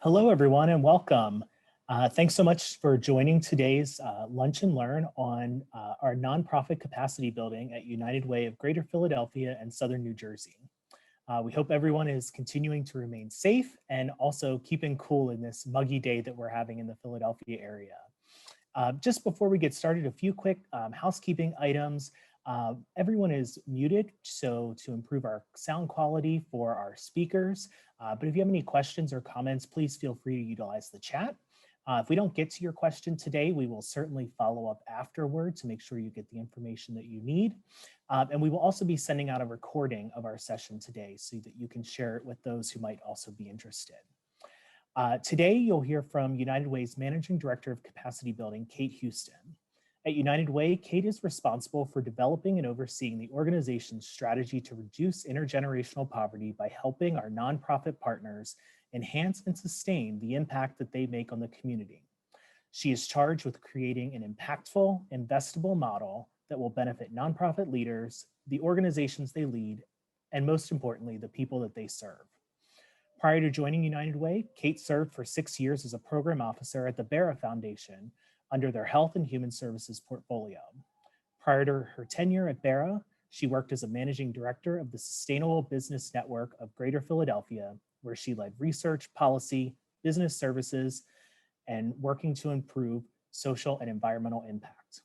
Hello, everyone, and welcome. Thanks so much for joining today's Lunch and Learn on our nonprofit capacity building at United Way of Greater Philadelphia and Southern New Jersey. We hope everyone is continuing to remain safe and also keeping cool in this muggy day that we're having in the Philadelphia area. Just before we get started, a few quick housekeeping items. Everyone is muted, so to improve our sound quality for our speakers. But if you have any questions or comments, please feel free to utilize the chat. If we don't get to your question today, we will certainly follow up afterward to make sure you get the information that you need. And we will also be sending out a recording of our session today so that you can share it with those who might also be interested. Today, you'll hear from United Way's Managing Director of Capacity Building, Kate Houston. At United Way, Kate is responsible for developing and overseeing the organization's strategy to reduce intergenerational poverty by helping our nonprofit partners enhance and sustain the impact that they make on the community. She is charged with creating an impactful, investable model that will benefit nonprofit leaders, the organizations they lead, and most importantly, the people that they serve. Prior to joining United Way, Kate served for 6 years as a program officer at the Barra Foundation under their Health and Human Services portfolio. Prior to her tenure at Barra, she worked as a managing director of the Sustainable Business Network of Greater Philadelphia, where she led research, policy, business services, and working to improve social and environmental impact.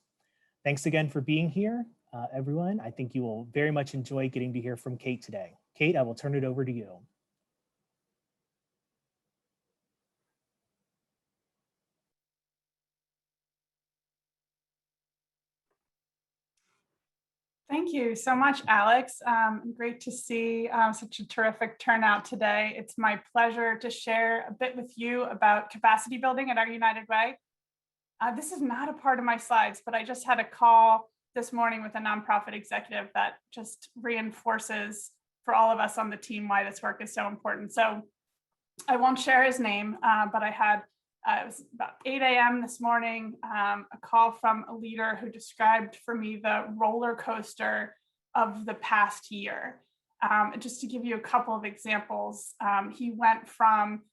Thanks again for being here, everyone. I think you will very much enjoy getting to hear from Kate today. Kate, I will turn it over to you. Thank you so much, Alex. Great to see such a terrific turnout today. It's my pleasure to share a bit with you about capacity building at our United Way. This is not a part of my slides, but I just had a call this morning with a nonprofit executive that just reinforces for all of us on the team why this work is so important. So I won't share his name, but I had it was about 8 a.m. this morning, a call from a leader who described for me the roller coaster of the past year. Just to give you a couple of examples, he went from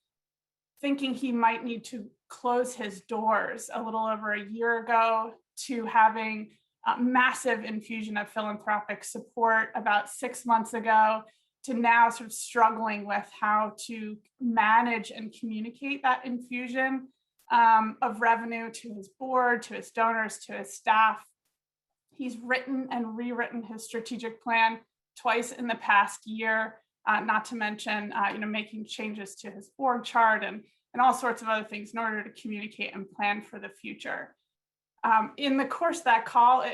thinking he might need to close his doors a little over a year ago to having a massive infusion of philanthropic support about 6 months ago, to now sort of struggling with how to manage and communicate that infusion of revenue to his board, to his donors, to his staff. He's written and rewritten his strategic plan twice in the past year, not to mention making changes to his org chart and all sorts of other things in order to communicate and plan for the future. In the course of that call,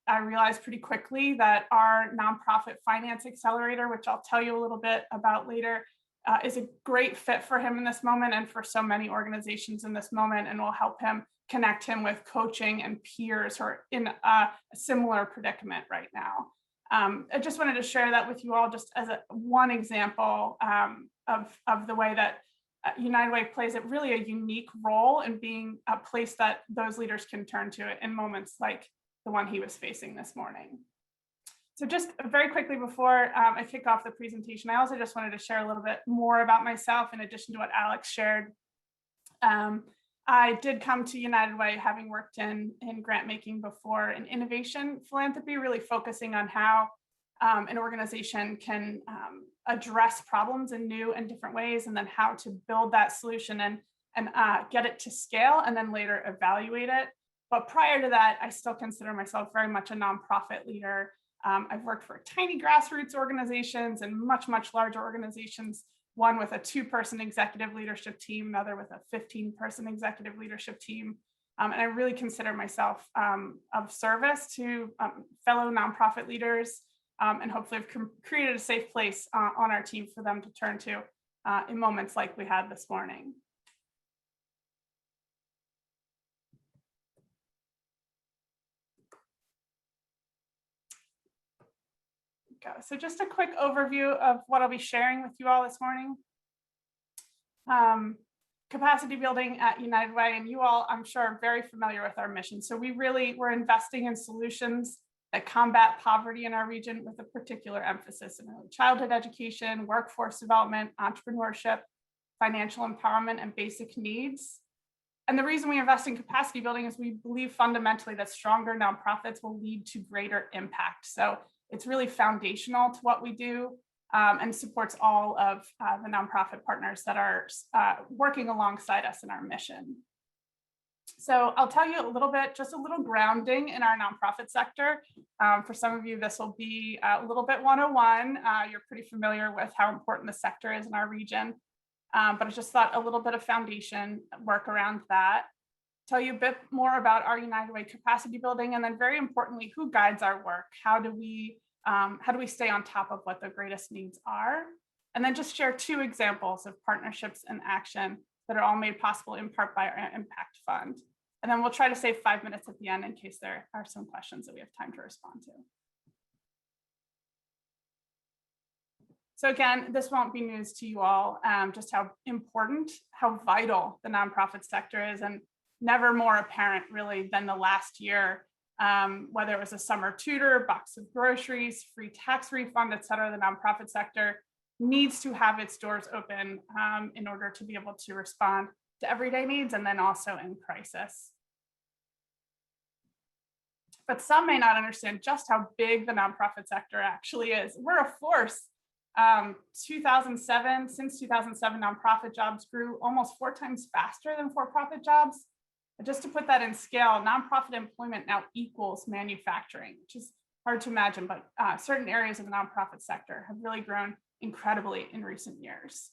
I realized pretty quickly that our nonprofit finance accelerator, which I'll tell you a little bit about later, is a great fit for him in this moment and for so many organizations in this moment, and will help him connect him with coaching and peers who are in a similar predicament right now. I just wanted to share that with you all just as one example of the way that United Way plays really a unique role in being a place that those leaders can turn to in moments like the one he was facing this morning. So just very quickly before I kick off the presentation, I also just wanted to share a little bit more about myself in addition to what Alex shared. I did come to United Way having worked in grant making before in innovation philanthropy, really focusing on how an organization can address problems in new and different ways, and then how to build that solution and get it to scale and then later evaluate it. But prior to that, I still consider myself very much a nonprofit leader. I've worked for tiny grassroots organizations and much, much larger organizations, one with a 2-person executive leadership team, another with a 15-person executive leadership team. And I really consider myself of service to fellow nonprofit leaders, and hopefully have created a safe place on our team for them to turn to in moments like we had this morning. So just a quick overview of what I'll be sharing with you all this morning. Capacity building at United Way, and you all, I'm sure, are very familiar with our mission. So we're investing in solutions that combat poverty in our region with a particular emphasis in early childhood education, workforce development, entrepreneurship, financial empowerment, and basic needs. And the reason we invest in capacity building is we believe fundamentally that stronger nonprofits will lead to greater impact. So it's really foundational to what we do, and supports all of the nonprofit partners that are working alongside us in our mission. So I'll tell you a little bit, just a little grounding in our nonprofit sector. For some of you, this will be a little bit 101. You're pretty familiar with how important the sector is in our region. But I just thought a little bit of foundation work around that. Tell you a bit more about our United Way capacity building, and then very importantly, who guides our work? How do we stay on top of what the greatest needs are? And then just share 2 examples of partnerships and action that are all made possible in part by our Impact Fund. And then we'll try to save 5 minutes at the end in case there are some questions that we have time to respond to. So again, this won't be news to you all, just how important, how vital the nonprofit sector is, and never more apparent really than the last year, whether it was a summer tutor, box of groceries, free tax refund, et cetera. The nonprofit sector needs to have its doors open in order to be able to respond to everyday needs and then also in crisis. But some may not understand just how big the nonprofit sector actually is. We're a force. 2007, since 2007, nonprofit jobs grew almost 4 times faster than for-profit jobs. But just to put that in scale, nonprofit employment now equals manufacturing, which is hard to imagine, but certain areas of the nonprofit sector have really grown incredibly in recent years.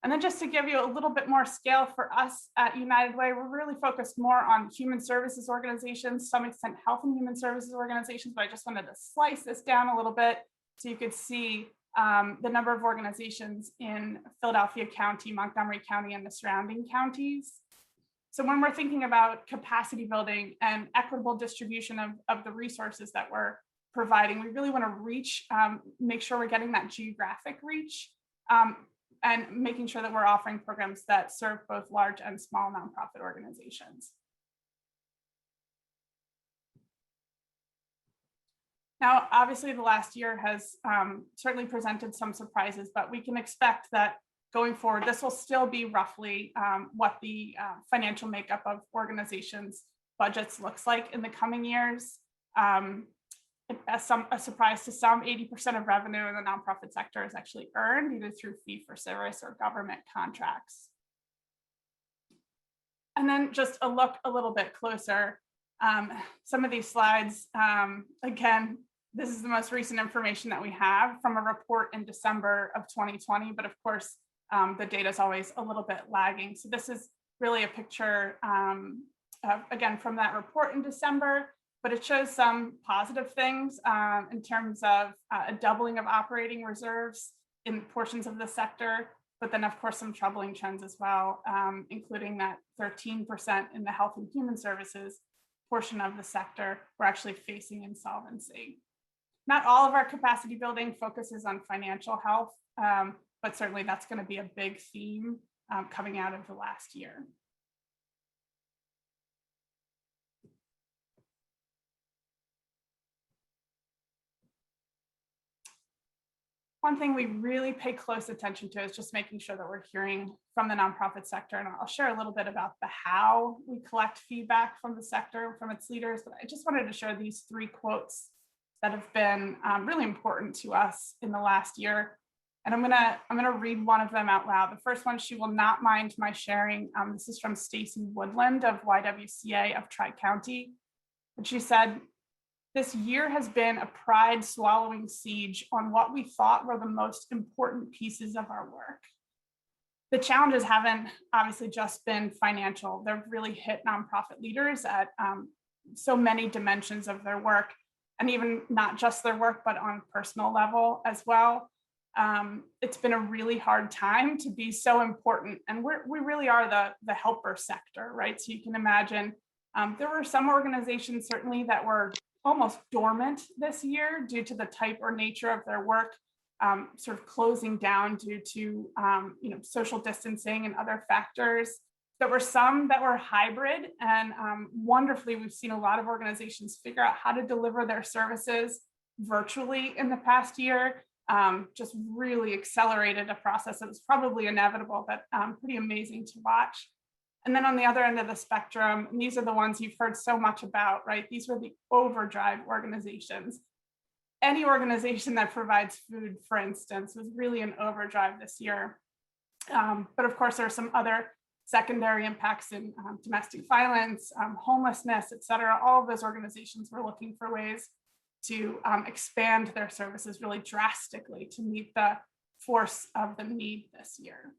And then just to give you a little bit more scale for us at United Way, we're really focused more on human services organizations, to some extent health and human services organizations, but I just wanted to slice this down a little bit so you could see the number of organizations in Philadelphia County, Montgomery County, and the surrounding counties. So when we're thinking about capacity building and equitable distribution of the resources that we're providing, we really want to reach, make sure we're getting that geographic reach, and making sure that we're offering programs that serve both large and small nonprofit organizations. Now, obviously, the last year has certainly presented some surprises, but we can expect that going forward, this will still be roughly what the financial makeup of organizations' budgets looks like in the coming years. As a surprise to some, 80% of revenue in the nonprofit sector is actually earned either through fee-for-service or government contracts. And then just a look a little bit closer. Some of these slides, again, this is the most recent information that we have from a report in December of 2020, but of course, the data is always a little bit lagging. So this is really a picture, again, from that report in December. But it shows some positive things in terms of a doubling of operating reserves in portions of the sector, but then of course some troubling trends as well, including that 13% in the health and human services portion of the sector we're actually facing insolvency. Not all of our capacity building focuses on financial health, but certainly that's going to be a big theme coming out of the last year. One thing we really pay close attention to is just making sure that we're hearing from the nonprofit sector. And I'll share a little bit about the how we collect feedback from the sector, from its leaders. But I just wanted to share these 3 quotes that have been really important to us in the last year. And I'm gonna read one of them out loud. The first one, she will not mind my sharing. This is from Stacy Woodland of YWCA of Tri-County. And she said, "This year has been a pride swallowing siege on what we thought were the most important pieces of our work. The challenges haven't obviously just been financial. They've really hit nonprofit leaders at so many dimensions of their work, and even not just their work, but on a personal level as well. It's been a really hard time to be so important, and we really are the helper sector, right? So you can imagine there were some organizations certainly that were almost dormant this year due to the type or nature of their work, sort of closing down due to social distancing and other factors. There were some that were hybrid, and wonderfully, we've seen a lot of organizations figure out how to deliver their services virtually in the past year. just really accelerated a process that was probably inevitable, but pretty amazing to watch. And then on the other end of the spectrum, and these are the ones you've heard so much about, right? These were the overdrive organizations. Any organization that provides food, for instance, was really in overdrive this year. But of course, there are some other secondary impacts in domestic violence, homelessness, et cetera. All of those organizations were looking for ways to expand their services really drastically to meet the force of the need this year.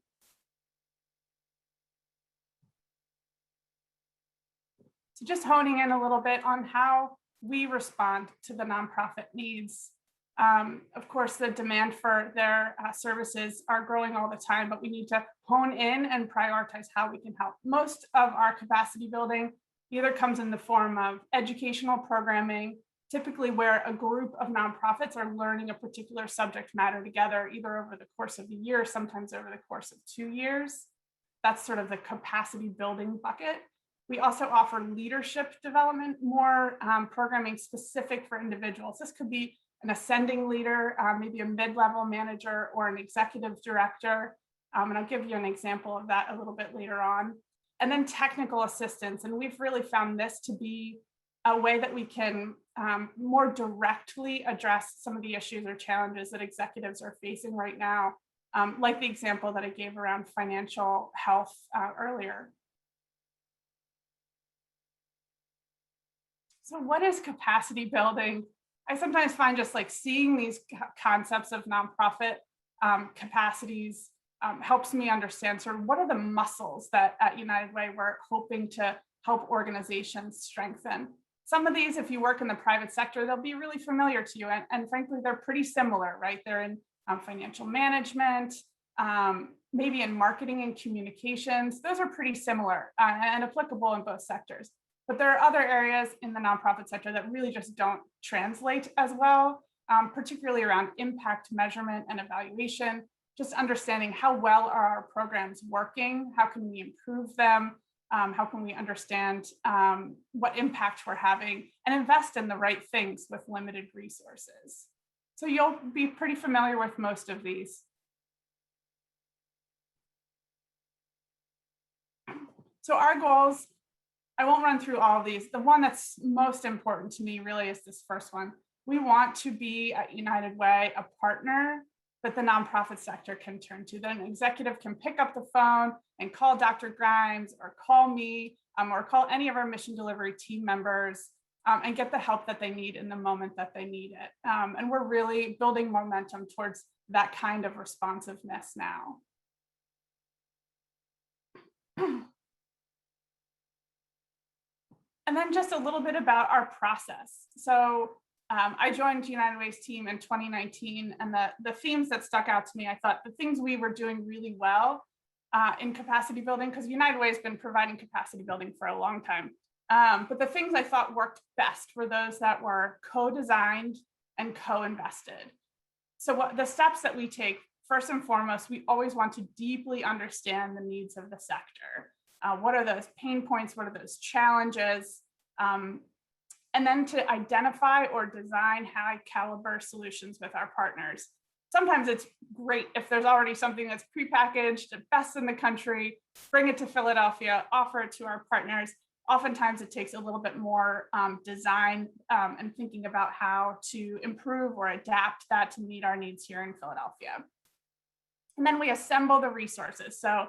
So just honing in a little bit on how we respond to the nonprofit needs. Of course, the demand for their services are growing all the time, but we need to hone in and prioritize how we can help. Most of our capacity building either comes in the form of educational programming, typically where a group of nonprofits are learning a particular subject matter together, either over the course of a year, sometimes over the course of 2 years. That's sort of the capacity building bucket. We also offer leadership development, more programming specific for individuals. This could be an ascending leader, maybe a mid-level manager or an executive director. And I'll give you an example of that a little bit later on. And then technical assistance. And we've really found this to be a way that we can more directly address some of the issues or challenges that executives are facing right now, like the example that I gave around financial health earlier. So what is capacity building? I sometimes find just like seeing these concepts of nonprofit capacities helps me understand sort of what are the muscles that at United Way we're hoping to help organizations strengthen. Some of these, if you work in the private sector, they'll be really familiar to you. And frankly, they're pretty similar, right? They're in financial management, maybe in marketing and communications. Those are pretty similar and applicable in both sectors. But there are other areas in the nonprofit sector that really just don't translate as well, particularly around impact measurement and evaluation, just understanding how well are our programs working, how can we improve them, how can we understand what impact we're having and invest in the right things with limited resources. So you'll be pretty familiar with most of these. So our goals, I won't run through all of these. The one that's most important to me really is this first one. We want to be at United Way a partner that the nonprofit sector can turn to. That an executive can pick up the phone and call Dr. Grimes or call me or call any of our mission delivery team members and get the help that they need in the moment that they need it. And we're really building momentum towards that kind of responsiveness now. And then just a little bit about our process. So I joined United Way's team in 2019, and the themes that stuck out to me, I thought the things we were doing really well in capacity building, because United Way has been providing capacity building for a long time. But the things I thought worked best were those that were co-designed and co-invested. So what the steps that we take, first and foremost, we always want to deeply understand the needs of the sector. What are those pain points? What are those challenges? And then to identify or design high caliber solutions with our partners. Sometimes it's great if there's already something that's prepackaged, the best in the country, bring it to Philadelphia, offer it to our partners. Oftentimes it takes a little bit more design and thinking about how to improve or adapt that to meet our needs here in Philadelphia. And then we assemble the resources. So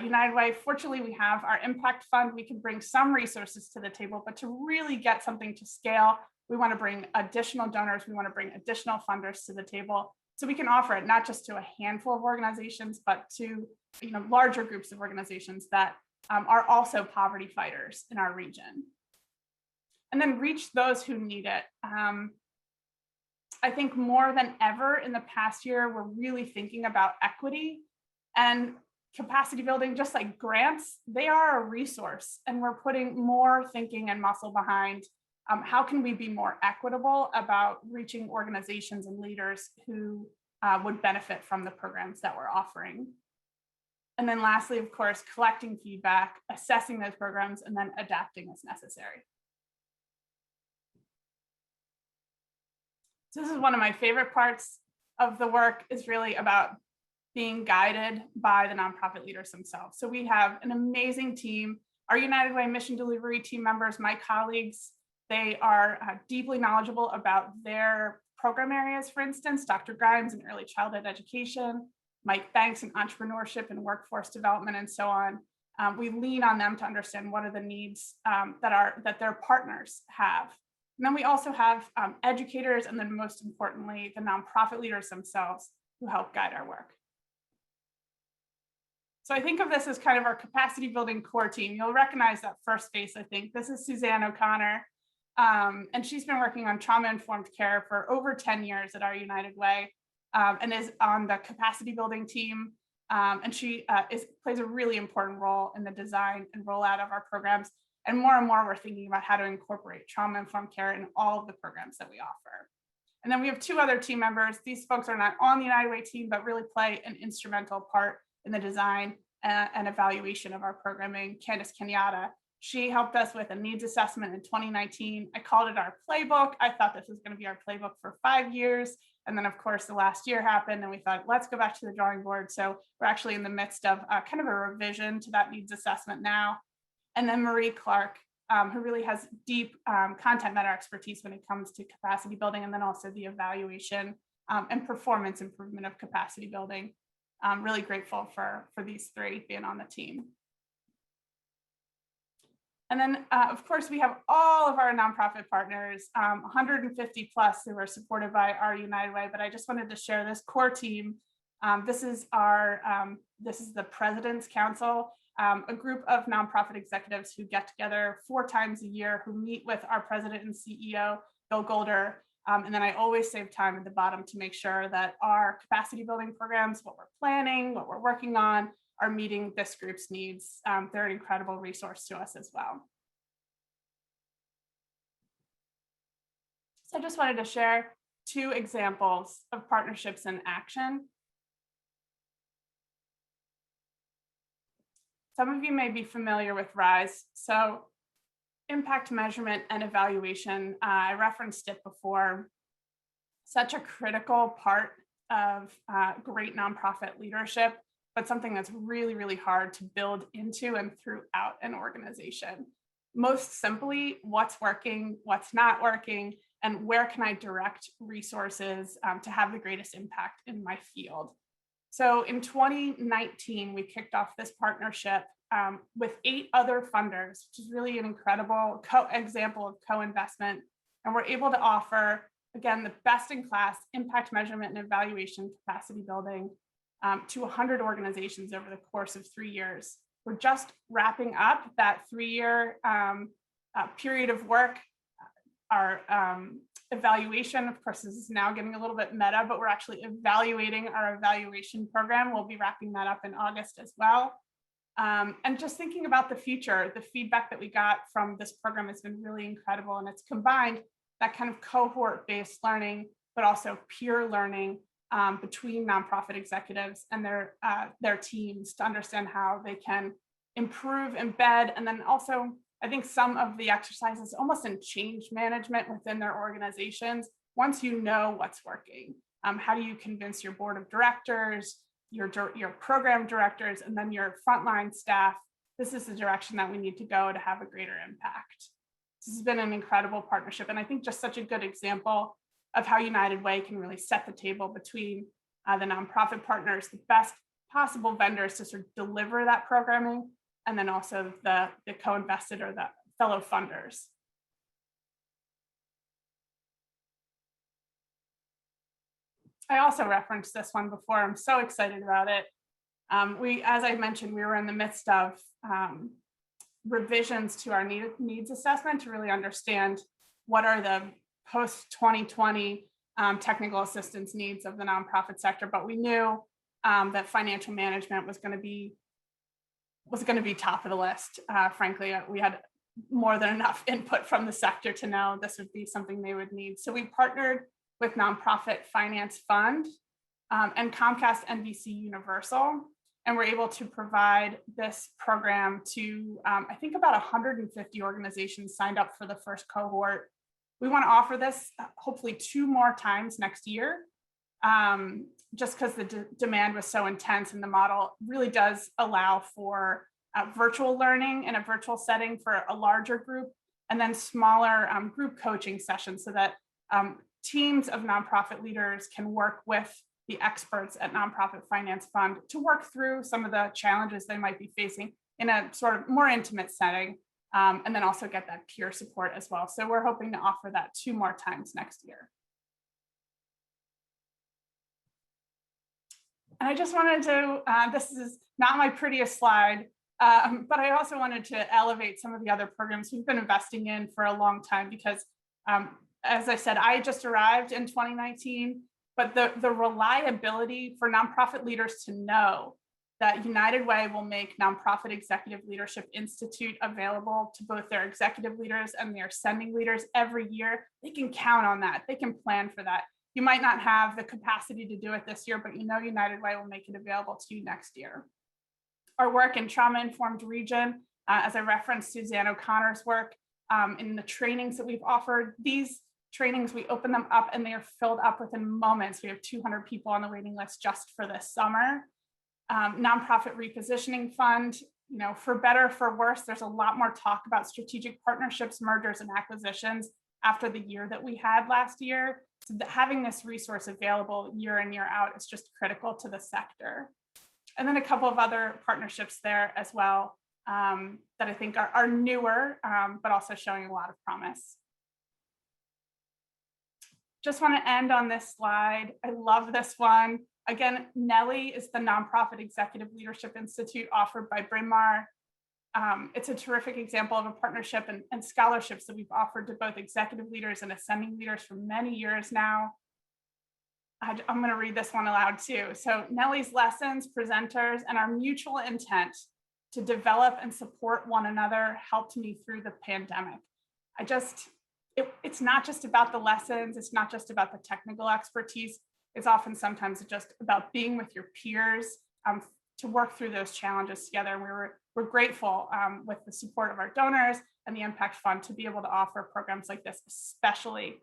United Way, fortunately, we have our impact fund. We can bring some resources to the table, but to really get something to scale, we want to bring additional donors. We want to bring additional funders to the table so we can offer it not just to a handful of organizations, but to larger groups of organizations that are also poverty fighters in our region. And then reach those who need it. I think more than ever in the past year, we're really thinking about equity and capacity building. Just like grants, they are a resource, and we're putting more thinking and muscle behind how can we be more equitable about reaching organizations and leaders who would benefit from the programs that we're offering. And then lastly, of course, collecting feedback, assessing those programs, and then adapting as necessary. So this is one of my favorite parts. of the work is really about being guided by the nonprofit leaders themselves. So we have an amazing team. Our United Way mission delivery team members, my colleagues, they are deeply knowledgeable about their program areas. For instance, Dr. Grimes in early childhood education, Mike Banks in entrepreneurship and workforce development, and so on. We lean on them to understand what are the needs that their partners have. And then we also have educators, and then most importantly, the nonprofit leaders themselves who help guide our work. So I think of this as kind of our capacity building core team. You'll recognize that first face, I think. This is Suzanne O'Connor, and she's been working on trauma-informed care for over 10 years at our United Way, and is on the capacity building team. And she plays a really important role in the design and rollout of our programs. And more we're thinking about how to incorporate trauma-informed care in all of the programs that we offer. And then we have two other team members. These folks are not on the United Way team, but really play an instrumental part in the design and evaluation of our programming. Candice Kenyatta, she helped us with a needs assessment in 2019. I called it our playbook. I thought this was going to be our playbook for 5 years. And then of course the last year happened and we thought, let's go back to the drawing board. So we're actually in the midst of kind of a revision to that needs assessment now. And then Marie Clark, who really has deep content matter expertise when it comes to capacity building, and then also the evaluation and performance improvement of capacity building. I'm really grateful for these three being on the team. And then, of course, we have all of our nonprofit partners, 150 plus who are supported by our United Way. But I just wanted to share this core team. This is the President's Council, a group of nonprofit executives who get together 4 times a year, who meet with our president and CEO, Bill Golder. And then I always save time at the bottom to make sure that our capacity building programs, what we're planning, what we're working on, are meeting this group's needs. They're an incredible resource to us as well. So I just wanted to share 2 examples of partnerships in action. Some of you may be familiar with RISE. So impact measurement and evaluation, I referenced it before, such a critical part of great nonprofit leadership, but something that's really, really hard to build into and throughout an organization. Most simply, what's working, what's not working, and where can I direct resources to have the greatest impact in my field. So in 2019, we kicked off this partnership with 8 other funders, which is really an incredible example of co-investment. And we're able to offer, again, the best in class impact measurement and evaluation capacity building to 100 organizations over the course of 3 years. We're just wrapping up that 3-year period of work. Our evaluation, of course, this is now getting a little bit meta, but we're actually evaluating our evaluation program. We'll be wrapping that up in August as well. And just thinking about the future, the feedback that we got from this program has been really incredible. And it's combined that kind of cohort-based learning, but also peer learning between nonprofit executives and their teams to understand how they can improve, embed, and then also, I think some of the exercises almost in change management within their organizations. Once you know what's working, how do you convince your board of directors, your program directors, and then your frontline staff, this is the direction that we need to go to have a greater impact. This has been an incredible partnership, and I think just such a good example of how United Way can really set the table between the nonprofit partners, the best possible vendors to sort of deliver that programming, and then also the co-invested or the fellow funders. I also referenced this one before. I'm so excited about it. As I mentioned, we were in the midst of revisions to our needs assessment to really understand what are the post-2020 technical assistance needs of the nonprofit sector. But we knew that financial management was going to be top of the list. Frankly, we had more than enough input from the sector to know this would be something they would need. So we partnered with Nonprofit Finance Fund and Comcast NBC Universal, and we're able to provide this program to, I think about 150 organizations signed up for the first cohort. We want to offer this hopefully 2 more times next year. just because the demand was so intense, and the model really does allow for virtual learning in a virtual setting for a larger group, and then smaller group coaching sessions so that teams of nonprofit leaders can work with the experts at Nonprofit Finance Fund to work through some of the challenges they might be facing in a sort of more intimate setting, and then also get that peer support as well. So we're hoping to offer that 2 more times next year. And I just wanted to, this is not my prettiest slide, but I also wanted to elevate some of the other programs we've been investing in for a long time because, as I said, I just arrived in 2019, but the reliability for nonprofit leaders to know that United Way will make Nonprofit Executive Leadership Institute available to both their executive leaders and their sending leaders every year, they can count on that. They can plan for that. You might not have the capacity to do it this year, but you know United Way will make it available to you next year. Our work in trauma-informed region, as I referenced Suzanne O'Connor's work, in the trainings that we've offered, these trainings, we open them up and they are filled up within moments. We have 200 people on the waiting list just for this summer. Nonprofit Repositioning Fund, you know, for better, for worse, there's a lot more talk about strategic partnerships, mergers, and acquisitions after the year that we had last year. So having this resource available year in, year out is just critical to the sector. And then a couple of other partnerships there as well that I think are newer, but also showing a lot of promise. Just want to end on this slide. I love this one. Again, Nellie is the Nonprofit Executive Leadership Institute offered by Bryn Mawr. It's a terrific example of a partnership and scholarships that we've offered to both executive leaders and ascending leaders for many years now. I'm going to read this one aloud too. So Nellie's lessons, presenters, and our mutual intent to develop and support one another helped me through the pandemic. It's not just about the lessons. It's not just about the technical expertise. It's often sometimes just about being with your peers to work through those challenges together. And we're grateful with the support of our donors and the Impact Fund to be able to offer programs like this, especially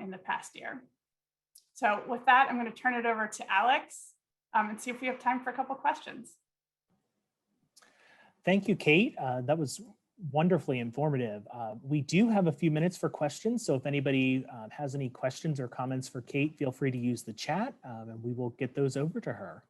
in the past year. So with that, I'm going to turn it over to Alex and see if we have time for a couple questions. Thank you, Kate. That was wonderfully informative. We do have a few minutes for questions. So if anybody has any questions or comments for Kate, feel free to use the chat and we will get those over to her.